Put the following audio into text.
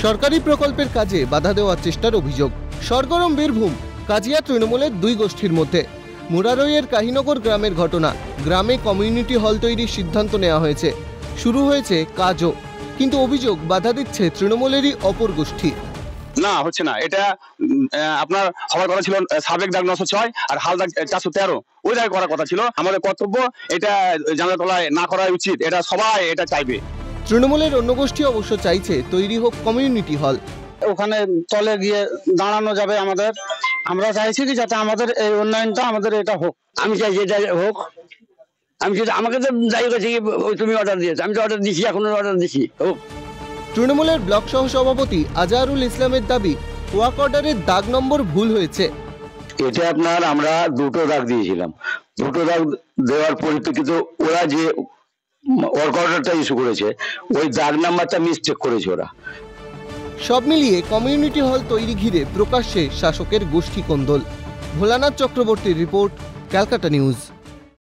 সরকারি প্রকল্পের কাজে বাধা দেওয়ার চেষ্টার অভিযোগ। সরগরম বীরভূম। কাজিয়া তৃণমূলের দুই গোষ্ঠীর মধ্যে। মুরারইয়ের কাহিনগর গ্রামের ঘটনা। গ্রামে কমিউনিটি হল তৈরির সিদ্ধান্ত নেওয়া হয়েছে, শুরু হয়েছে কাজও, কিন্তু অভিযোগ বাধা দিচ্ছে তৃণমূলেরই অপর গোষ্ঠী। না, হচ্ছে না। এটা আপনার হওয়ার কথা ছিল সাবেক দাগ 906 আর হাল দাগ 413, ওই দাগে করার কথা ছিল। আমাদের কর্তব্য এটা জানালা তলায় না করা উচিত, এটা সবাই এটা চাইবে। তৃণমূলের অন্য গোষ্ঠী অবশ্য চাইছে তৈরি হোক কমিউনিটি হল। ওখানে তলে গিয়ে দাঁড়ানো যাবে আমাদের। আমরা চাইছি কি যাতে আমাদের এই উন্নয়নটা আমাদের এটা হোক। আমি চাই এটা হোক। আমি আমাকে তো যাই গেছি, তুমি অর্ডার দিয়েছো, আমি তো অর্ডার দিচ্ছি, এখনো অর্ডার দিচ্ছি হোক। তৃণমূলের ব্লক সহ সভাপতি আজহারুল ইসলামের দাবি, ওয়াক অর্ডারের দাগ নম্বর ভুল হয়েছে। এটা আপনার আমরা দুটো দাগ দিয়েছিলাম, দুটো দাগ দেওয়ার পরিপ্রেক্ষিতে ওরা যে ওয়ার্ক অর্ডারটা ইস্যু করেছে ওই দাগ নাম্বারটা মিস্টেক করেছে ওরা। সব মিলিয়ে কমিউনিটি হল তৈরি ঘিরে প্রকাশ্যে শাসকের গোষ্ঠী কোন্দল। ভোলানাথ চক্রবর্তীর রিপোর্ট, ক্যালকাটা নিউজ।